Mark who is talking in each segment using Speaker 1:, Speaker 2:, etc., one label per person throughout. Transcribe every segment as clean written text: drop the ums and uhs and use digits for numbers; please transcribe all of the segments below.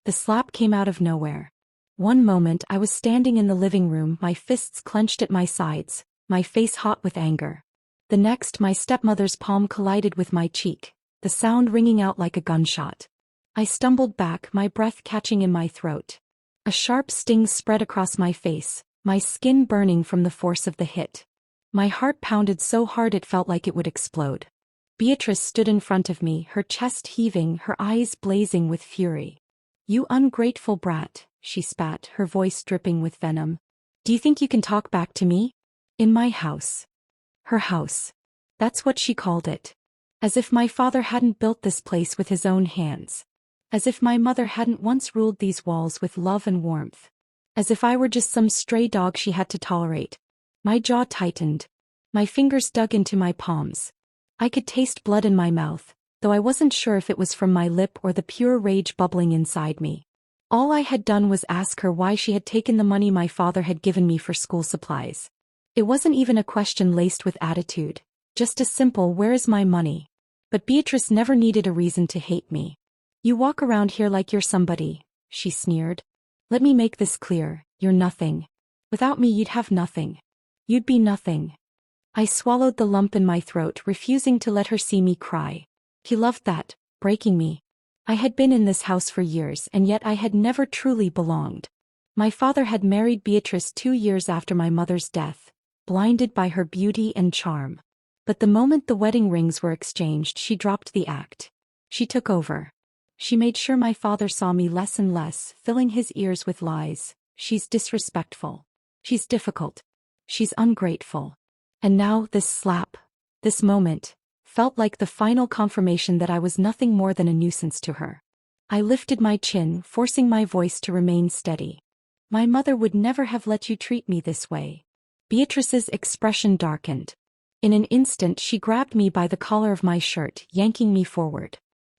Speaker 1: The slap came out of nowhere. One moment I was standing in the living room, my fists clenched at my sides, my face hot with anger. The next, my stepmother's palm collided with my cheek, the sound ringing out like a gunshot. I stumbled back, my breath catching in my throat. A sharp sting spread across my face, my skin burning from the force of the hit. My heart pounded so hard it felt like it would explode. Beatrice stood in front of me, her chest heaving, her eyes blazing with fury. "You ungrateful brat," she spat, her voice dripping with venom. "Do you think you can talk back to me? In my house." Her house. That's what she called it. As if my father hadn't built this place with his own hands. As if my mother hadn't once ruled these walls with love and warmth. As if I were just some stray dog she had to tolerate. My jaw tightened. My fingers dug into my palms. I could taste blood in my mouth, though I wasn't sure if it was from my lip or the pure rage bubbling inside me. All I had done was ask her why she had taken the money my father had given me for school supplies. It wasn't even a question laced with attitude, just a simple "where is my money?" But Beatrice never needed a reason to hate me. "You walk around here like you're somebody," she sneered. "Let me make this clear, you're nothing. Without me you'd have nothing. You'd be nothing." I swallowed the lump in my throat, refusing to let her see me cry. He loved that, breaking me. I had been in this house for years and yet I had never truly belonged. My father had married Beatrice 2 years after my mother's death, blinded by her beauty and charm. But the moment the wedding rings were exchanged, she dropped the act. She took over. She made sure my father saw me less and less, filling his ears with lies. "She's disrespectful. She's difficult. She's ungrateful." And now this slap, this moment, felt like the final confirmation that I was nothing more than a nuisance to her. I lifted my chin, forcing my voice to remain steady. "My mother would never have let you treat me this way." Beatrice's expression darkened. In an instant she grabbed me by the collar of my shirt, yanking me forward.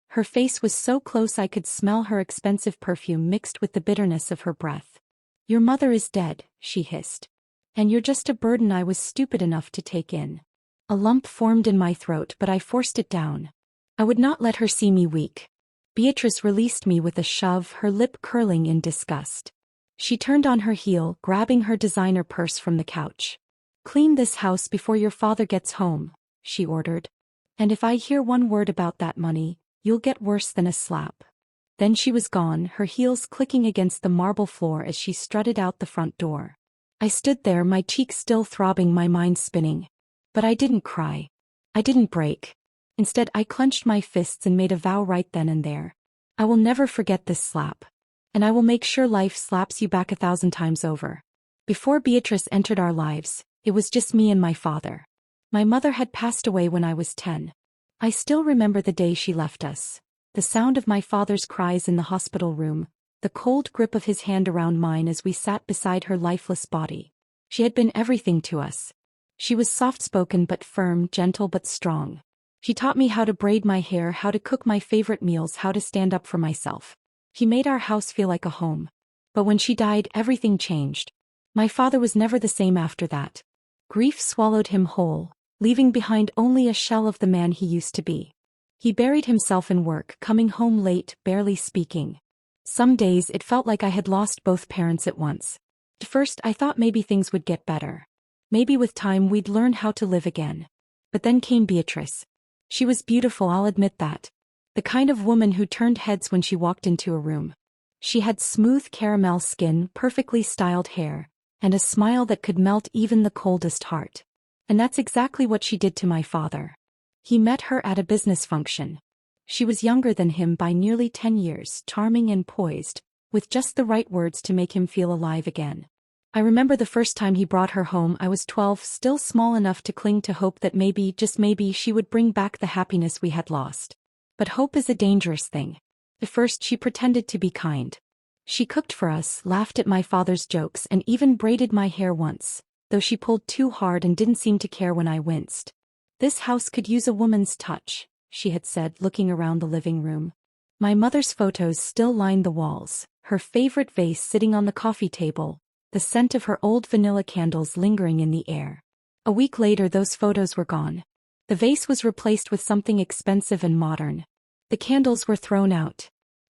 Speaker 1: Her face was so close I could smell her expensive perfume mixed with the bitterness of her breath. "Your mother is dead," she hissed. "And you're just a burden I was stupid enough to take in." A lump formed in my throat, but I forced it down. I would not let her see me weak. Beatrice released me with a shove, her lip curling in disgust. She turned on her heel, grabbing her designer purse from the couch. "Clean this house before your father gets home," she ordered. "And if I hear one word about that money, you'll get worse than a slap." Then she was gone, her heels clicking against the marble floor as she strutted out the front door. I stood there, my cheeks still throbbing, my mind spinning. But I didn't cry. I didn't break. Instead, I clenched my fists and made a vow right then and there. I will never forget this slap. And I will make sure life slaps you back 1,000 times over. Before Beatrice entered our lives, it was just me and my father. My mother had passed away when I was 10. I still remember the day she left us. The sound of my father's cries in the hospital room, the cold grip of his hand around mine as we sat beside her lifeless body. She had been everything to us. She was soft-spoken but firm, gentle but strong. She taught me how to braid my hair, how to cook my favorite meals, how to stand up for myself. She made our house feel like a home. But when she died, everything changed. My father was never the same after that. Grief swallowed him whole, leaving behind only a shell of the man he used to be. He buried himself in work, coming home late, barely speaking. Some days it felt like I had lost both parents at once. At first I thought maybe things would get better. Maybe with time we'd learn how to live again. But then came Beatrice. She was beautiful, I'll admit that. The kind of woman who turned heads when she walked into a room. She had smooth caramel skin, perfectly styled hair, and a smile that could melt even the coldest heart. And that's exactly what she did to my father. He met her at a business function. She was younger than him by nearly 10 years, charming and poised, with just the right words to make him feel alive again. I remember the first time he brought her home. I was 12, still small enough to cling to hope that maybe, just maybe, she would bring back the happiness we had lost. But hope is a dangerous thing. At first she pretended to be kind. She cooked for us, laughed at my father's jokes, and even braided my hair once, though she pulled too hard and didn't seem to care when I winced. "This house could use a woman's touch," she had said, looking around the living room. My mother's photos still lined the walls, her favorite vase sitting on the coffee table, the scent of her old vanilla candles lingering in the air. A week later those photos were gone. The vase was replaced with something expensive and modern. The candles were thrown out.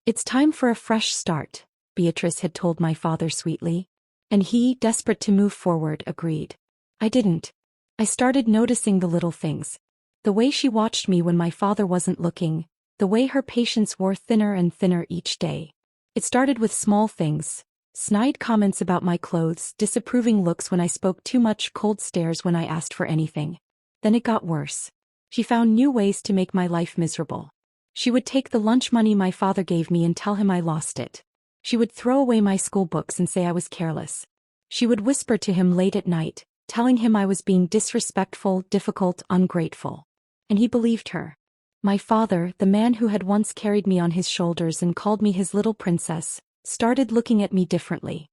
Speaker 1: It's time for a fresh start, Beatrice had told my father sweetly. And he, desperate to move forward, agreed. I didn't. I started noticing the little things. The way she watched me when my father wasn't looking, the way her patience wore thinner and thinner each day. It started with small things. Snide comments about my clothes, disapproving looks when I spoke too much, cold stares when I asked for anything. Then it got worse. She found new ways to make my life miserable. She would take the lunch money my father gave me and tell him I lost it. She would throw away my school books and say I was careless. She would whisper to him late at night, telling him I was being disrespectful, difficult, ungrateful. And he believed her. My father, the man who had once carried me on his shoulders and called me his little princess, started looking at me differently.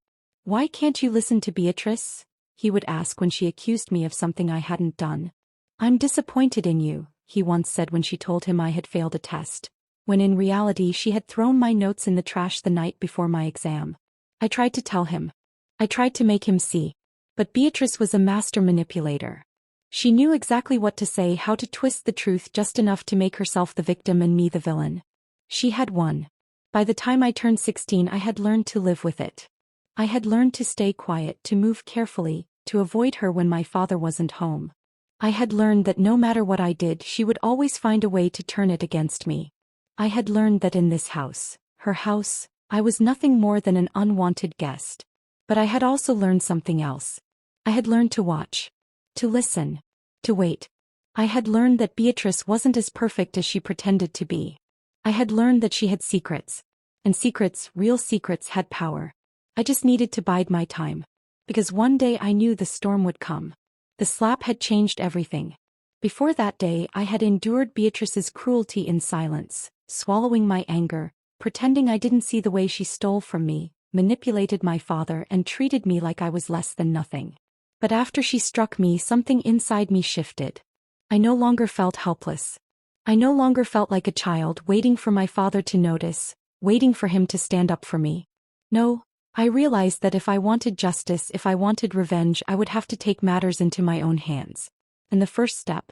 Speaker 1: "Why can't you listen to Beatrice?" he would ask when she accused me of something I hadn't done. "I'm disappointed in you," he once said when she told him I had failed a test, when in reality she had thrown my notes in the trash the night before my exam. I tried to tell him. I tried to make him see. But Beatrice was a master manipulator. She knew exactly what to say, how to twist the truth just enough to make herself the victim and me the villain. She had won. By the time I turned 16, I had learned to live with it. I had learned to stay quiet, to move carefully, to avoid her when my father wasn't home. I had learned that no matter what I did, she would always find a way to turn it against me. I had learned that in this house, her house, I was nothing more than an unwanted guest. But I had also learned something else. I had learned to watch, to listen, to wait. I had learned that Beatrice wasn't as perfect as she pretended to be. I had learned that she had secrets. And secrets, real secrets, had power. I just needed to bide my time. Because one day I knew the storm would come. The slap had changed everything. Before that day, I had endured Beatrice's cruelty in silence, swallowing my anger, pretending I didn't see the way she stole from me, manipulated my father, and treated me like I was less than nothing. But after she struck me, something inside me shifted. I no longer felt helpless. I no longer felt like a child waiting for my father to notice, waiting for him to stand up for me. No, I realized that if I wanted justice, if I wanted revenge, I would have to take matters into my own hands. And the first step?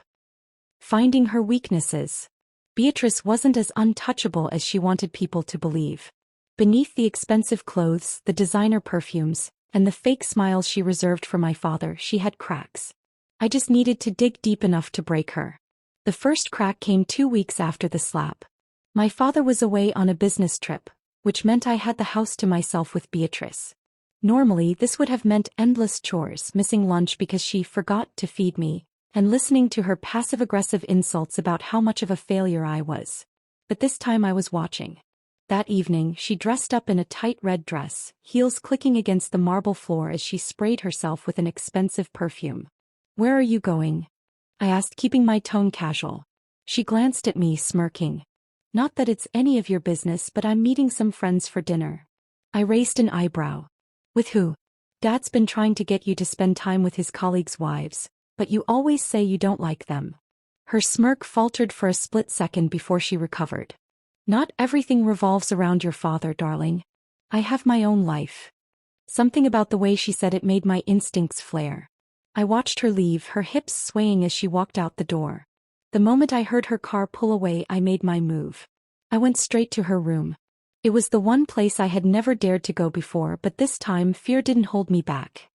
Speaker 1: Finding her weaknesses. Beatrice wasn't as untouchable as she wanted people to believe. Beneath the expensive clothes, the designer perfumes, and the fake smiles she reserved for my father, she had cracks. I just needed to dig deep enough to break her. The first crack came 2 weeks after the slap. My father was away on a business trip, which meant I had the house to myself with Beatrice. Normally, this would have meant endless chores, missing lunch because she forgot to feed me, and listening to her passive-aggressive insults about how much of a failure I was. But this time I was watching. That evening, she dressed up in a tight red dress, heels clicking against the marble floor as she sprayed herself with an expensive perfume. "Where are you going?" I asked, keeping my tone casual. She glanced at me, smirking. "Not that it's any of your business, but I'm meeting some friends for dinner." I raised an eyebrow. "With who?" "Dad's been trying to get you to spend time with his colleagues' wives, but you always say you don't like them." Her smirk faltered for a split second before she recovered. "Not everything revolves around your father, darling. I have my own life." Something about the way she said it made my instincts flare. I watched her leave, her hips swaying as she walked out the door. The moment I heard her car pull away, I made my move. I went straight to her room. It was the one place I had never dared to go before, but this time fear didn't hold me back.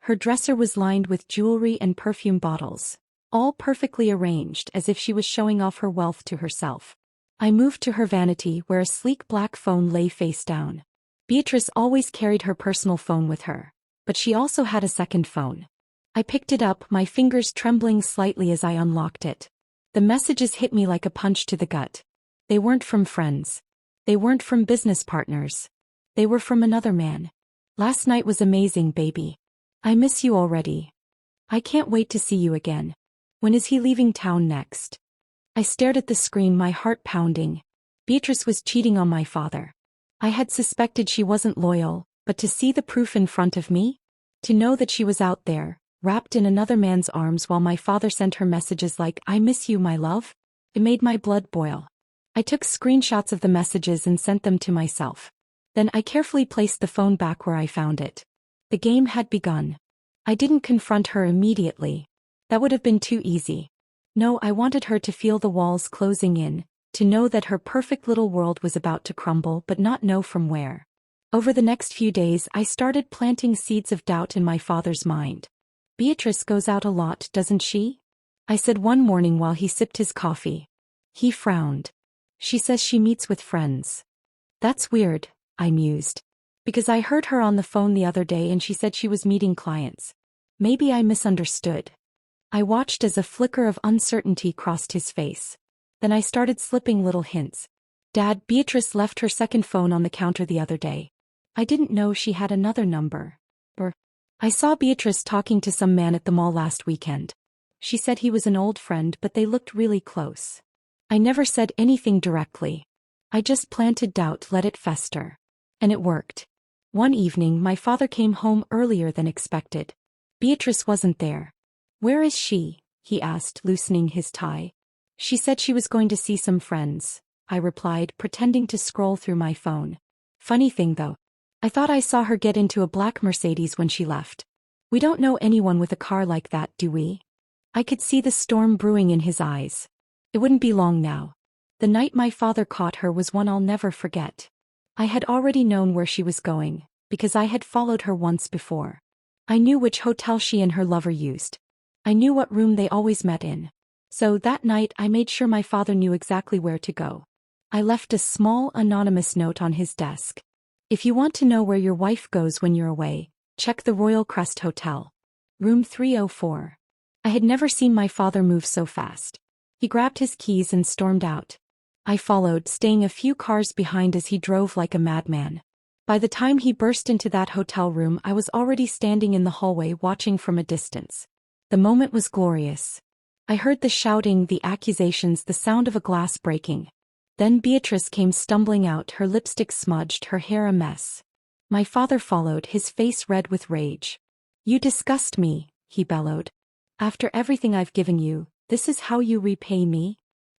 Speaker 1: Her dresser was lined with jewelry and perfume bottles, all perfectly arranged as if she was showing off her wealth to herself. I moved to her vanity where a sleek black phone lay face down. Beatrice always carried her personal phone with her, but she also had a second phone. I picked it up, my fingers trembling slightly as I unlocked it. The messages hit me like a punch to the gut. They weren't from friends. They weren't from business partners. They were from another man. "Last night was amazing, baby. I miss you already. I can't wait to see you again. When is he leaving town next?" I stared at the screen, my heart pounding. Beatrice was cheating on my father. I had suspected she wasn't loyal, but to see the proof in front of me? To know that she was out there, wrapped in another man's arms while my father sent her messages like, "I miss you, my love." It made my blood boil. I took screenshots of the messages and sent them to myself. Then I carefully placed the phone back where I found it. The game had begun. I didn't confront her immediately. That would have been too easy. No, I wanted her to feel the walls closing in, To know that her perfect little world was about to crumble but not know from where. Over the next few days I started planting seeds of doubt in my father's mind. "Beatrice goes out a lot, doesn't she?" I said one morning while he sipped his coffee. He frowned. "She says she meets with friends." "That's weird," I mused. "Because I heard her on the phone the other day and she said she was meeting clients. Maybe I misunderstood." I watched as a flicker of uncertainty crossed his face. Then I started slipping little hints. "Dad, Beatrice left her second phone on the counter the other day. I didn't know she had another number. I saw Beatrice talking to some man at the mall last weekend. She said he was an old friend but they looked really close." I never said anything directly. I just planted doubt, let it fester. And it worked. One evening my father came home earlier than expected. Beatrice wasn't there. "Where is she?" he asked, loosening his tie. "She said she was going to see some friends," I replied, pretending to scroll through my phone. "Funny thing though. I thought I saw her get into a black Mercedes when she left. We don't know anyone with a car like that, do we?" I could see the storm brewing in his eyes. It wouldn't be long now. The night my father caught her was one I'll never forget. I had already known where she was going, because I had followed her once before. I knew which hotel she and her lover used. I knew what room they always met in. So that night I made sure my father knew exactly where to go. I left a small anonymous note on his desk. "If you want to know where your wife goes when you're away, check the Royal Crest Hotel. Room 304. I had never seen my father move so fast. He grabbed his keys and stormed out. I followed, staying a few cars behind as he drove like a madman. By the time he burst into that hotel room, I was already standing in the hallway watching from a distance. The moment was glorious. I heard the shouting, the accusations, the sound of a glass breaking. Then Beatrice came stumbling out, her lipstick smudged, her hair a mess. My father followed, his face red with rage. "You disgust me," he bellowed. "After everything I've given you, this is how you repay me?"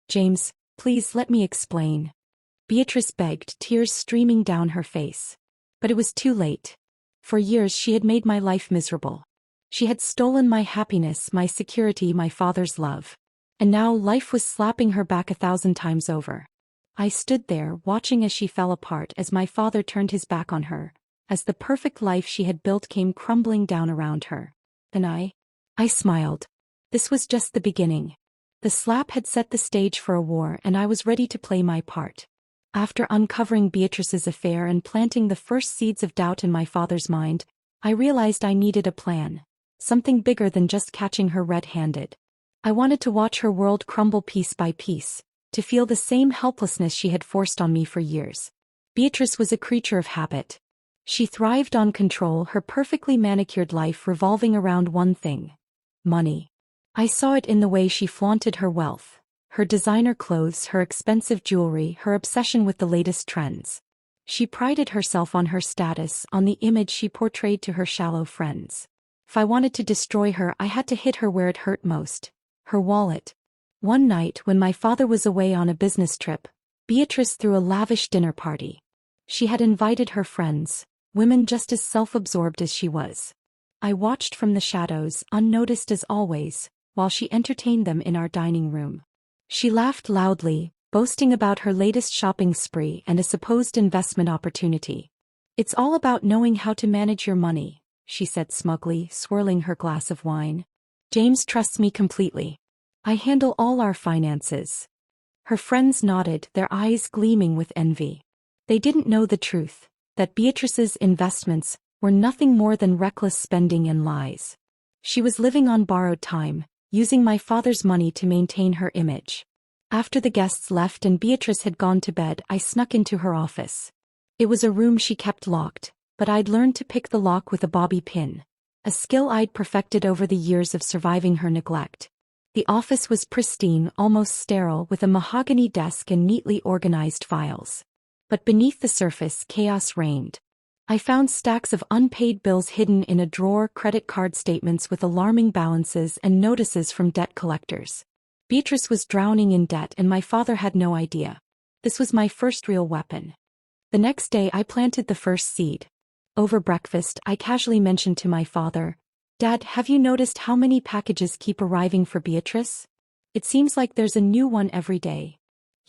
Speaker 1: "James, please let me explain," Beatrice begged, tears streaming down her face. But it was too late. For years she had made my life miserable. She had stolen my happiness, my security, my father's love. And now life was slapping her back 1,000 times over. I stood there, watching as she fell apart, as my father turned his back on her, as the perfect life she had built came crumbling down around her. And I smiled. This was just the beginning. The slap had set the stage for a war, and I was ready to play my part. After uncovering Beatrice's affair and planting the first seeds of doubt in my father's mind, I realized I needed a plan. Something bigger than just catching her red-handed. I wanted to watch her world crumble piece by piece, to feel the same helplessness she had forced on me for years. Beatrice was a creature of habit. She thrived on control, her perfectly manicured life revolving around one thing: money. I saw it in the way she flaunted her wealth, her designer clothes, her expensive jewelry, her obsession with the latest trends. She prided herself on her status, on the image she portrayed to her shallow friends. If I wanted to destroy her, I had to hit her where it hurt most: her wallet. One night, when my father was away on a business trip, Beatrice threw a lavish dinner party. She had invited her friends, women just as self-absorbed as she was. I watched from the shadows, unnoticed as always, while she entertained them in our dining room. She laughed loudly, boasting about her latest shopping spree and a supposed investment opportunity. "It's all about knowing how to manage your money," she said smugly, swirling her glass of wine. "James trusts me completely. I handle all our finances." Her friends nodded, their eyes gleaming with envy. They didn't know the truth, that Beatrice's investments were nothing more than reckless spending and lies. She was living on borrowed time, using my father's money to maintain her image. After the guests left and Beatrice had gone to bed, I snuck into her office. It was a room she kept locked, but I'd learned to pick the lock with a bobby pin, a skill I'd perfected over the years of surviving her neglect. The office was pristine, almost sterile, with a mahogany desk and neatly organized files. But beneath the surface, chaos reigned. I found stacks of unpaid bills hidden in a drawer, credit card statements with alarming balances, and notices from debt collectors. Beatrice was drowning in debt and my father had no idea. This was my first real weapon. The next day I planted the first seed. Over breakfast, I casually mentioned to my father, "Dad, have you noticed how many packages keep arriving for Beatrice? It seems like there's a new one every day."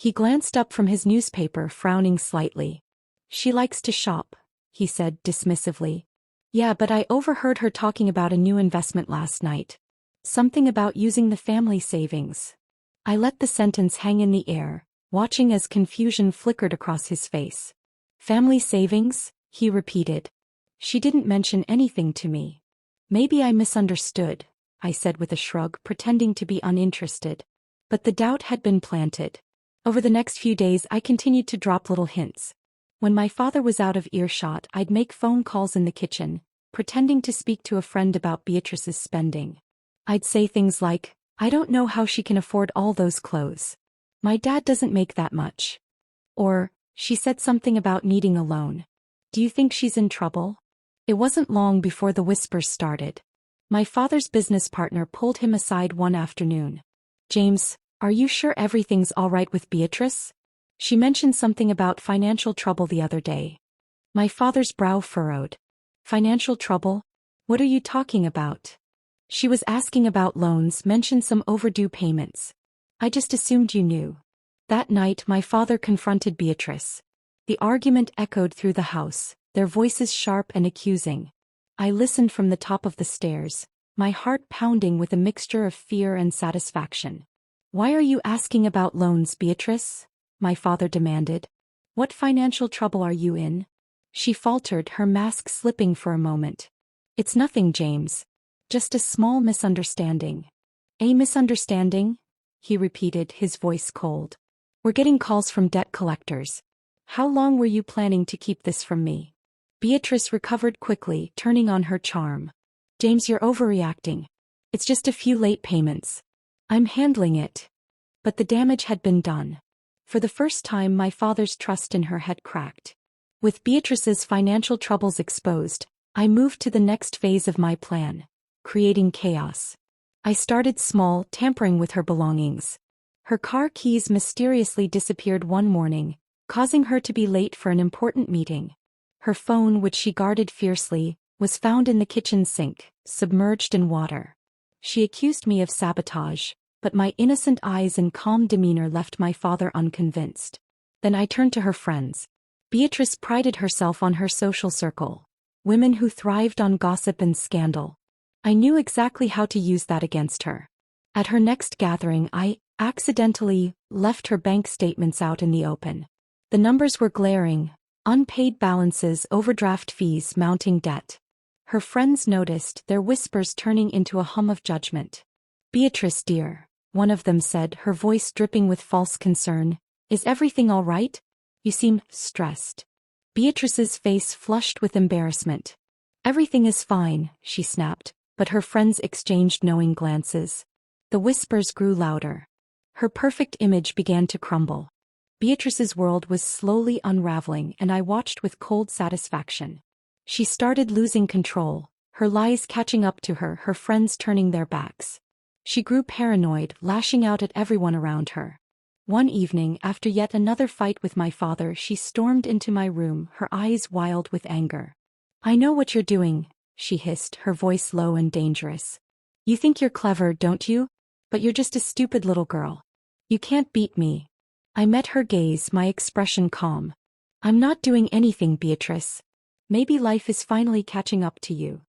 Speaker 1: He glanced up from his newspaper, frowning slightly. She likes to shop, he said dismissively. Yeah, but I overheard her talking about a new investment last night. Something about using the family savings. I let the sentence hang in the air, watching as confusion flickered across his face. Family savings? He repeated. She didn't mention anything to me. Maybe I misunderstood, I said with a shrug, pretending to be uninterested. But the doubt had been planted. Over the next few days I continued to drop little hints. When my father was out of earshot, I'd make phone calls in the kitchen, pretending to speak to a friend about Beatrice's spending. I'd say things like, I don't know how she can afford all those clothes. My dad doesn't make that much. Or, she said something about needing a loan. Do you think she's in trouble? It wasn't long before the whispers started. My father's business partner pulled him aside one afternoon. James, are you sure everything's all right with Beatrice? She mentioned something about financial trouble the other day. My father's brow furrowed. Financial trouble? What are you talking about? She was asking about loans, mentioned some overdue payments. I just assumed you knew. That night my father confronted Beatrice. The argument echoed through the house, their voices sharp and accusing. I listened from the top of the stairs, my heart pounding with a mixture of fear and satisfaction. Why are you asking about loans, Beatrice? My father demanded. What financial trouble are you in? She faltered, her mask slipping for a moment. It's nothing, James. Just a small misunderstanding. A misunderstanding? He repeated, his voice cold. We're getting calls from debt collectors. How long were you planning to keep this from me? Beatrice recovered quickly, turning on her charm. James, you're overreacting. It's just a few late payments. I'm handling it. But the damage had been done. For the first time my father's trust in her had cracked. With Beatrice's financial troubles exposed, I moved to the next phase of my plan, creating chaos. I started small, tampering with her belongings. Her car keys mysteriously disappeared one morning, causing her to be late for an important meeting. Her phone, which she guarded fiercely, was found in the kitchen sink, submerged in water. She accused me of sabotage, but my innocent eyes and calm demeanor left my father unconvinced. Then I turned to her friends. Beatrice prided herself on her social circle. Women who thrived on gossip and scandal. I knew exactly how to use that against her. At her next gathering I accidentally left her bank statements out in the open. The numbers were glaring, unpaid balances, overdraft fees, mounting debt. Her friends noticed, their whispers turning into a hum of judgment. Beatrice, dear, one of them said, her voice dripping with false concern, is everything all right? You seem stressed. Beatrice's face flushed with embarrassment. Everything is fine, she snapped, but her friends exchanged knowing glances. The whispers grew louder. Her perfect image began to crumble. Beatrice's world was slowly unraveling, and I watched with cold satisfaction. She started losing control, her lies catching up to her, her friends turning their backs. She grew paranoid, lashing out at everyone around her. One evening, after yet another fight with my father, she stormed into my room, her eyes wild with anger. I know what you're doing, she hissed, her voice low and dangerous. You think you're clever, don't you? But you're just a stupid little girl. You can't beat me. I met her gaze, my expression calm. I'm not doing anything, Beatrice. Maybe life is finally catching up to you.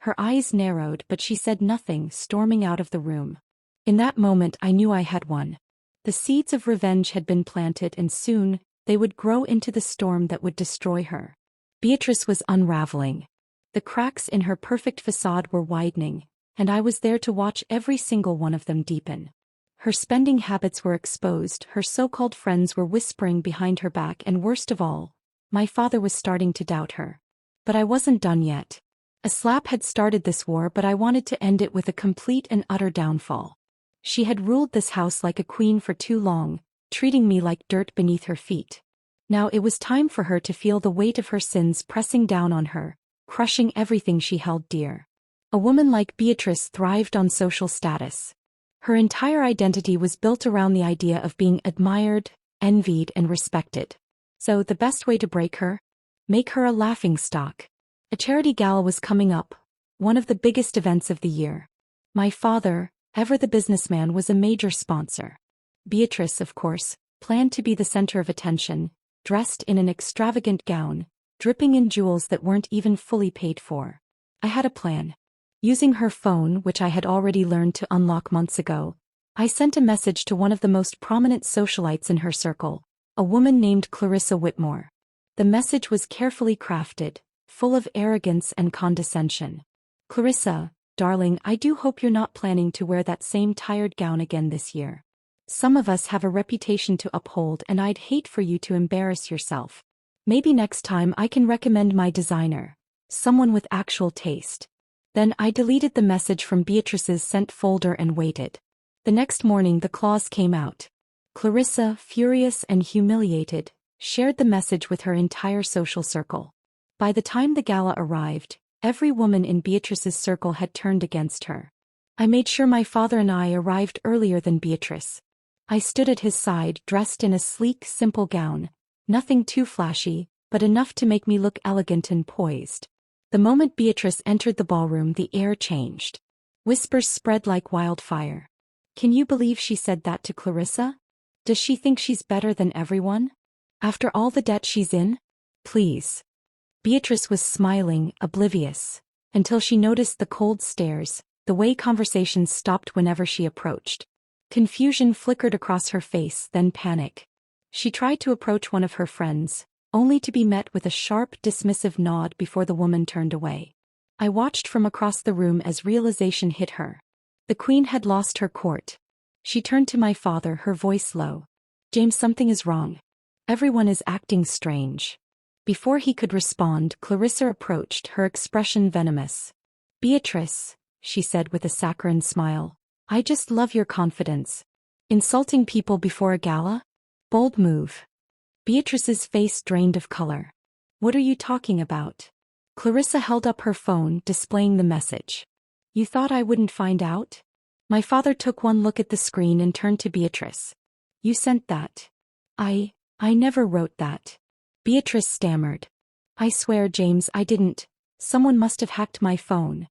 Speaker 1: Her eyes narrowed, but she said nothing, storming out of the room. In that moment I knew I had won. The seeds of revenge had been planted, and soon they would grow into the storm that would destroy her. Beatrice was unraveling. The cracks in her perfect facade were widening, and I was there to watch every single one of them deepen. Her spending habits were exposed, her so-called friends were whispering behind her back, and worst of all, my father was starting to doubt her. But I wasn't done yet. A slap had started this war, but I wanted to end it with a complete and utter downfall. She had ruled this house like a queen for too long, treating me like dirt beneath her feet. Now it was time for her to feel the weight of her sins pressing down on her, crushing everything she held dear. A woman like Beatrice thrived on social status. Her entire identity was built around the idea of being admired, envied, and respected. So the best way to break her? Make her a laughingstock. A charity gala was coming up, one of the biggest events of the year. My father, ever the businessman, was a major sponsor. Beatrice, of course, planned to be the center of attention, dressed in an extravagant gown, dripping in jewels that weren't even fully paid for. I had a plan. Using her phone, which I had already learned to unlock months ago, I sent a message to one of the most prominent socialites in her circle, a woman named Clarissa Whitmore. The message was carefully crafted, full of arrogance and condescension. Clarissa, darling, I do hope you're not planning to wear that same tired gown again this year. Some of us have a reputation to uphold and I'd hate for you to embarrass yourself. Maybe next time I can recommend my designer, someone with actual taste. Then I deleted the message from Beatrice's sent folder and waited. The next morning the clause came out. Clarissa, furious and humiliated, shared the message with her entire social circle. By the time the gala arrived, every woman in Beatrice's circle had turned against her. I made sure my father and I arrived earlier than Beatrice. I stood at his side dressed in a sleek, simple gown, nothing too flashy, but enough to make me look elegant and poised. The moment Beatrice entered the ballroom, the air changed. Whispers spread like wildfire. Can you believe she said that to Clarissa? Does she think she's better than everyone? After all the debt she's in? Please. Beatrice was smiling, oblivious, until she noticed the cold stares, the way conversations stopped whenever she approached. Confusion flickered across her face, then panic. She tried to approach one of her friends, only to be met with a sharp, dismissive nod before the woman turned away. I watched from across the room as realization hit her. The queen had lost her court. She turned to my father, her voice low. James, something is wrong. Everyone is acting strange. Before he could respond, Clarissa approached, her expression venomous. Beatrice, she said with a saccharine smile, I just love your confidence. Insulting people before a gala? Bold move. Beatrice's face drained of color. What are you talking about? Clarissa held up her phone, displaying the message. You thought I wouldn't find out? My father took one look at the screen and turned to Beatrice. You sent that. I never wrote that. Beatrice stammered. I swear, James, I didn't. Someone must have hacked my phone.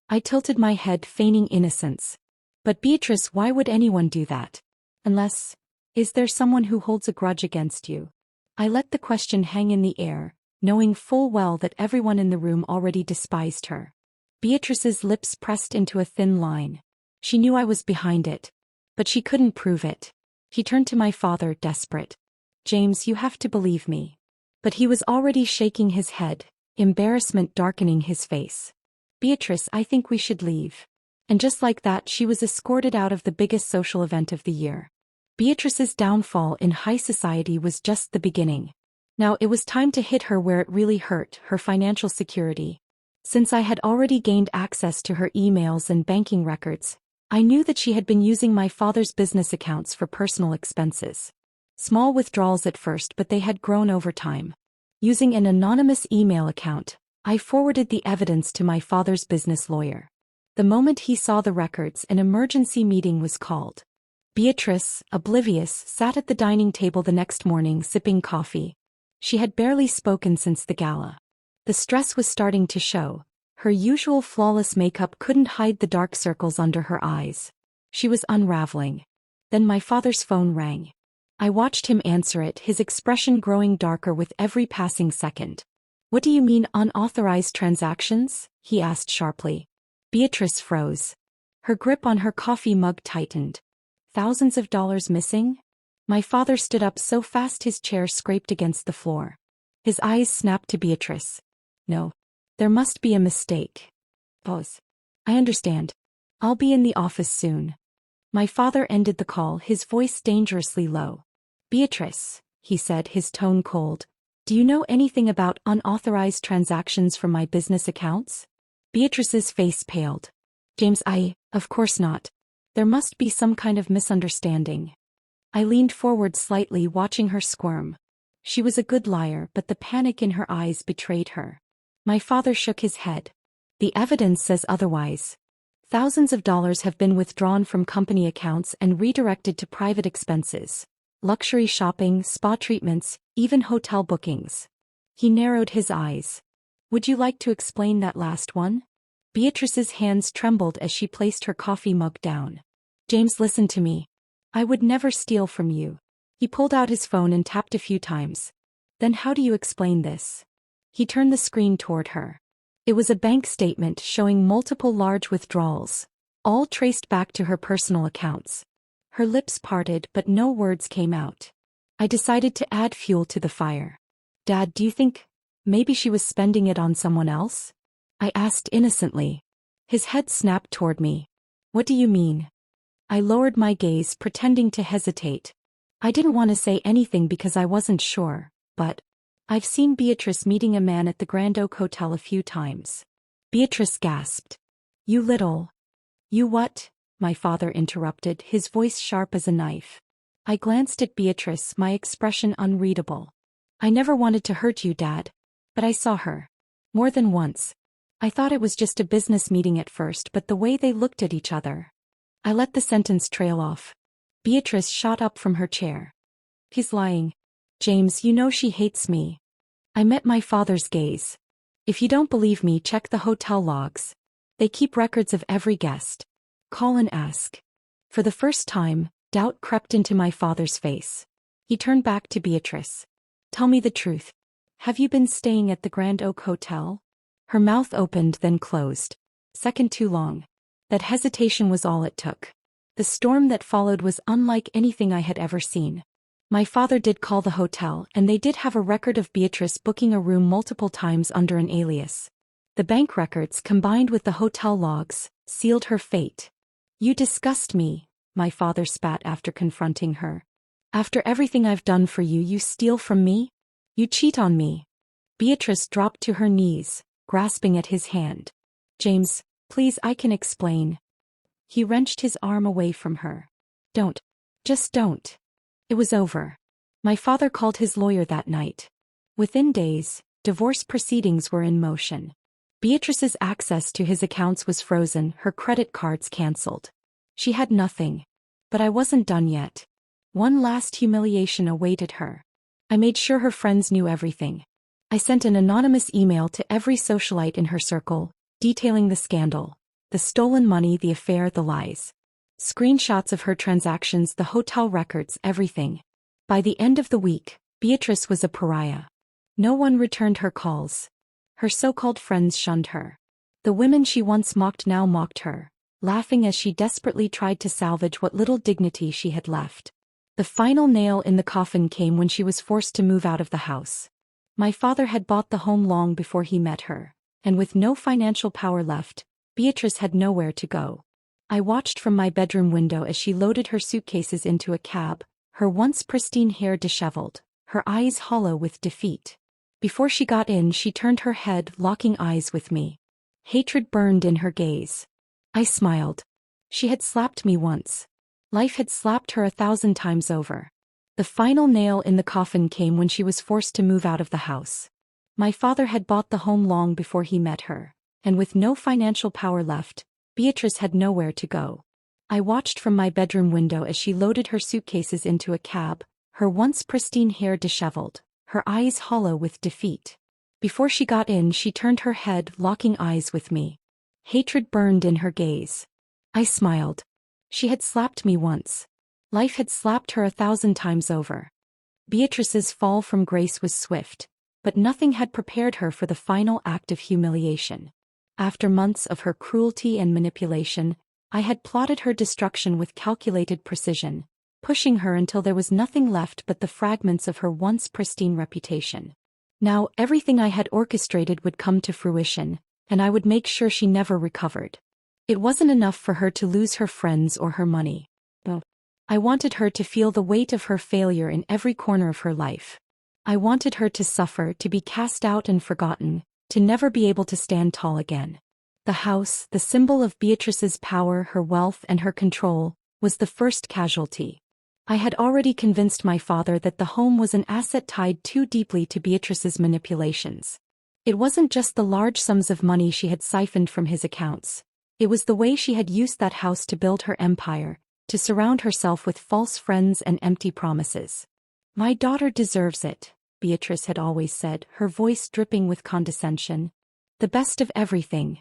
Speaker 1: I tilted my head, feigning innocence. But Beatrice, why would anyone do that? Unless, is there someone who holds a grudge against you? I let the question hang in the air, knowing full well that everyone in the room already despised her. Beatrice's lips pressed into a thin line. She knew I was behind it. But she couldn't prove it. He turned to my father, desperate. James, you have to believe me. But he was already shaking his head, embarrassment darkening his face. Beatrice, I think we should leave. And just like that, she was escorted out of the biggest social event of the year. Beatrice's downfall in high society was just the beginning. Now it was time to hit her where it really hurt, her financial security. Since I had already gained access to her emails and banking records, I knew that she had been using my father's business accounts for personal expenses. Small withdrawals at first, but they had grown over time. Using an anonymous email account, I forwarded the evidence to my father's business lawyer. The moment he saw the records, an emergency meeting was called. Beatrice, oblivious, sat at the dining table the next morning sipping coffee. She had barely spoken since the gala. The stress was starting to show. Her usual flawless makeup couldn't hide the dark circles under her eyes. She was unraveling. Then my father's phone rang. I watched him answer it, his expression growing darker with every passing second. What do you mean, unauthorized transactions? He asked sharply. Beatrice froze. Her grip on her coffee mug tightened. Thousands of dollars missing? My father stood up so fast his chair scraped against the floor. His eyes snapped to Beatrice. No. There must be a mistake. Pause. I understand. I'll be in the office soon. My father ended the call, his voice dangerously low. Beatrice, he said, his tone cold. Do you know anything about unauthorized transactions from my business accounts? Beatrice's face paled. James, of course not. There must be some kind of misunderstanding. I leaned forward slightly, watching her squirm. She was a good liar, but the panic in her eyes betrayed her. My father shook his head. The evidence says otherwise. Thousands of dollars have been withdrawn from company accounts and redirected to private expenses. Luxury shopping, spa treatments, even hotel bookings. He narrowed his eyes. Would you like to explain that last one? Beatrice's hands trembled as she placed her coffee mug down. James, listen to me. I would never steal from you. He pulled out his phone and tapped a few times. Then how do you explain this? He turned the screen toward her. It was a bank statement showing multiple large withdrawals, all traced back to her personal accounts. Her lips parted but no words came out. I decided to add fuel to the fire. Dad, do you think maybe she was spending it on someone else? I asked innocently. His head snapped toward me. What do you mean? I lowered my gaze, pretending to hesitate. I didn't want to say anything because I wasn't sure, but I've seen Beatrice meeting a man at the Grand Oak Hotel a few times. Beatrice gasped. You little. You what? My father interrupted, his voice sharp as a knife. I glanced at Beatrice, my expression unreadable. I never wanted to hurt you, Dad. But I saw her. More than once. I thought it was just a business meeting at first, but the way they looked at each other. I let the sentence trail off. Beatrice shot up from her chair. He's lying. James, you know she hates me. I met my father's gaze. If you don't believe me, check the hotel logs. They keep records of every guest. Call and ask. For the first time, doubt crept into my father's face. He turned back to Beatrice. Tell me the truth. Have you been staying at the Grand Oak Hotel? Her mouth opened then closed. Second too long. That hesitation was all it took. The storm that followed was unlike anything I had ever seen. My father did call the hotel, and they did have a record of Beatrice booking a room multiple times under an alias. The bank records, combined with the hotel logs, sealed her fate. You disgust me, my father spat after confronting her. After everything I've done for you, you steal from me? You cheat on me. Beatrice dropped to her knees, grasping at his hand. James, please, I can explain. He wrenched his arm away from her. Don't. Just don't. It was over. My father called his lawyer that night. Within days, divorce proceedings were in motion. Beatrice's access to his accounts was frozen, her credit cards cancelled. She had nothing. But I wasn't done yet. One last humiliation awaited her. I made sure her friends knew everything. I sent an anonymous email to every socialite in her circle, detailing the scandal, the stolen money, the affair, the lies. Screenshots of her transactions, the hotel records, everything. By the end of the week, Beatrice was a pariah. No one returned her calls. Her so-called friends shunned her. The women she once mocked now mocked her, laughing as she desperately tried to salvage what little dignity she had left. The final nail in the coffin came when she was forced to move out of the house. My father had bought the home long before he met her, and with no financial power left, Beatrice had nowhere to go. I watched from my bedroom window as she loaded her suitcases into a cab, her once pristine hair disheveled, her eyes hollow with defeat. Before she got in, she turned her head, locking eyes with me. Hatred burned in her gaze. I smiled. She had slapped me once. Life had slapped her 1,000 times over. The final nail in the coffin came when she was forced to move out of the house. My father had bought the home long before he met her, and with no financial power left, Beatrice had nowhere to go. I watched from my bedroom window as she loaded her suitcases into a cab, her once pristine hair disheveled, her eyes hollow with defeat. Before she got in, she turned her head, locking eyes with me. Hatred burned in her gaze. I smiled. She had slapped me once. Life had slapped her 1,000 times over. Beatrice's fall from grace was swift, but nothing had prepared her for the final act of humiliation. After months of her cruelty and manipulation, I had plotted her destruction with calculated precision, pushing her until there was nothing left but the fragments of her once pristine reputation. Now everything I had orchestrated would come to fruition, and I would make sure she never recovered. It wasn't enough for her to lose her friends or her money. I wanted her to feel the weight of her failure in every corner of her life. I wanted her to suffer, to be cast out and forgotten, to never be able to stand tall again. The house, the symbol of Beatrice's power, her wealth, and her control, was the first casualty. I had already convinced my father that the home was an asset tied too deeply to Beatrice's manipulations. It wasn't just the large sums of money she had siphoned from his accounts. It was the way she had used that house to build her empire, to surround herself with false friends and empty promises. My daughter deserves it, Beatrice had always said, her voice dripping with condescension. The best of everything.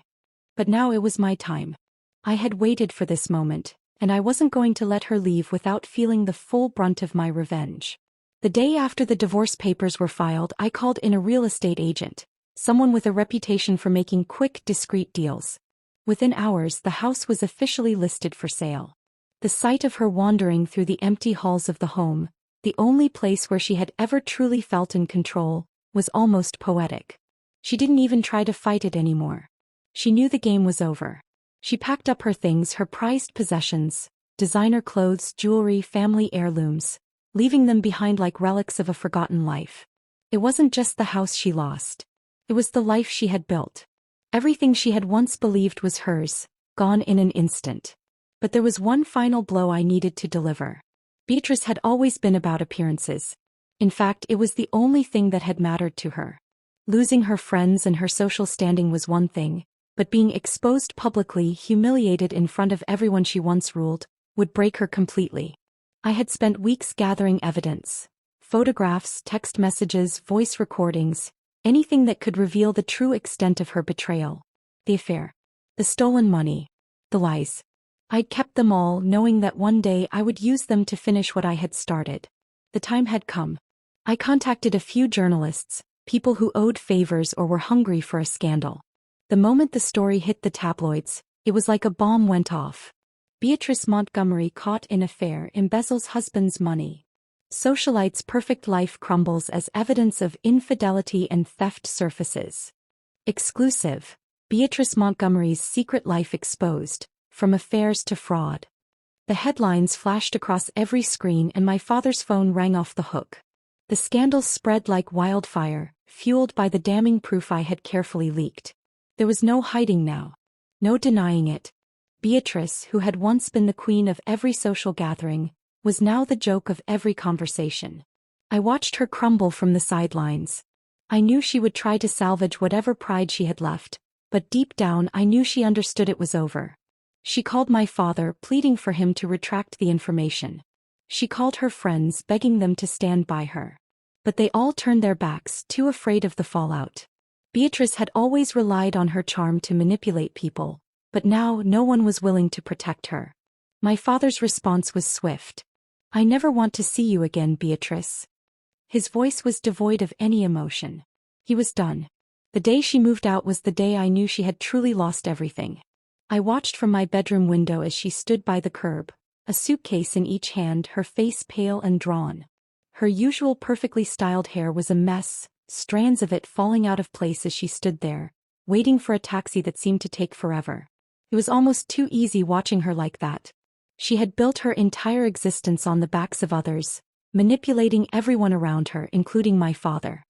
Speaker 1: But now it was my time. I had waited for this moment, and I wasn't going to let her leave without feeling the full brunt of my revenge. The day after the divorce papers were filed, I called in a real estate agent, someone with a reputation for making quick, discreet deals. Within hours, the house was officially listed for sale. The sight of her wandering through the empty halls of the home, the only place where she had ever truly felt in control, was almost poetic. She didn't even try to fight it anymore. She knew the game was over. She packed up her things, her prized possessions, designer clothes, jewelry, family heirlooms, leaving them behind like relics of a forgotten life. It wasn't just the house she lost. It was the life she had built. Everything she had once believed was hers, gone in an instant. But there was one final blow I needed to deliver. Beatrice had always been about appearances. In fact, it was the only thing that had mattered to her. Losing her friends and her social standing was one thing, but being exposed publicly, humiliated in front of everyone she once ruled, would break her completely. I had spent weeks gathering evidence. Photographs, text messages, voice recordings, anything that could reveal the true extent of her betrayal. The affair. The stolen money. The lies. I'd kept them all, knowing that one day I would use them to finish what I had started. The time had come. I contacted a few journalists, people who owed favors or were hungry for a scandal. The moment the story hit the tabloids, it was like a bomb went off. Beatrice Montgomery caught in affair embezzles husband's money. Socialite's perfect life crumbles as evidence of infidelity and theft surfaces. Exclusive. Beatrice Montgomery's secret life exposed, from affairs to fraud. The headlines flashed across every screen and my father's phone rang off the hook. The scandal spread like wildfire, fueled by the damning proof I had carefully leaked. There was no hiding now. No denying it. Beatrice, who had once been the queen of every social gathering, was now the joke of every conversation. I watched her crumble from the sidelines. I knew she would try to salvage whatever pride she had left, but deep down I knew she understood it was over. She called my father, pleading for him to retract the information. She called her friends, begging them to stand by her. But they all turned their backs, too afraid of the fallout. Beatrice had always relied on her charm to manipulate people, but now no one was willing to protect her. My father's response was swift. "I never want to see you again, Beatrice." His voice was devoid of any emotion. He was done. The day she moved out was the day I knew she had truly lost everything. I watched from my bedroom window as she stood by the curb, a suitcase in each hand, her face pale and drawn. Her usual perfectly styled hair was a mess, strands of it falling out of place as she stood there, waiting for a taxi that seemed to take forever. It was almost too easy watching her like that. She had built her entire existence on the backs of others, manipulating everyone around her, including my father.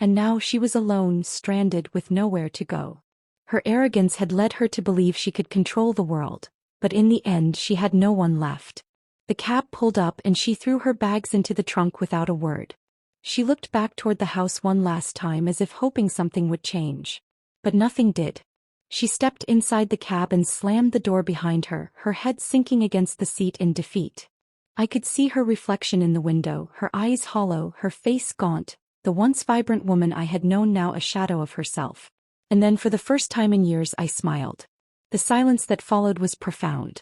Speaker 1: And now she was alone, stranded, with nowhere to go. Her arrogance had led her to believe she could control the world, but in the end she had no one left. The cab pulled up and she threw her bags into the trunk without a word. She looked back toward the house one last time as if hoping something would change. But nothing did. She stepped inside the cab and slammed the door behind her, her head sinking against the seat in defeat. I could see her reflection in the window, her eyes hollow, her face gaunt, the once vibrant woman I had known now a shadow of herself. And then for the first time in years I smiled. The silence that followed was profound.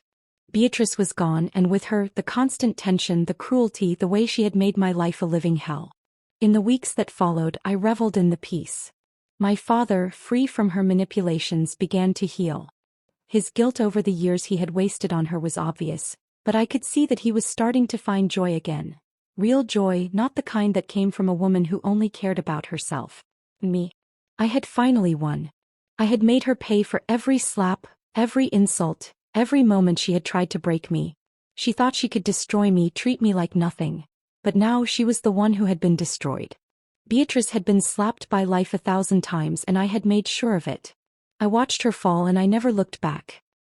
Speaker 1: Beatrice was gone, and with her, the constant tension, the cruelty, the way she had made my life a living hell. In the weeks that followed, I reveled in the peace. My father, free from her manipulations, began to heal. His guilt over the years he had wasted on her was obvious, but I could see that he was starting to find joy again. Real joy, not the kind that came from a woman who only cared about herself. Me. I had finally won. I had made her pay for every slap, every insult, every moment she had tried to break me. She thought she could destroy me, treat me like nothing. But now she was the one who had been destroyed. Beatrice had been slapped by life 1,000 times and I had made sure of it. I watched her fall and I never looked back.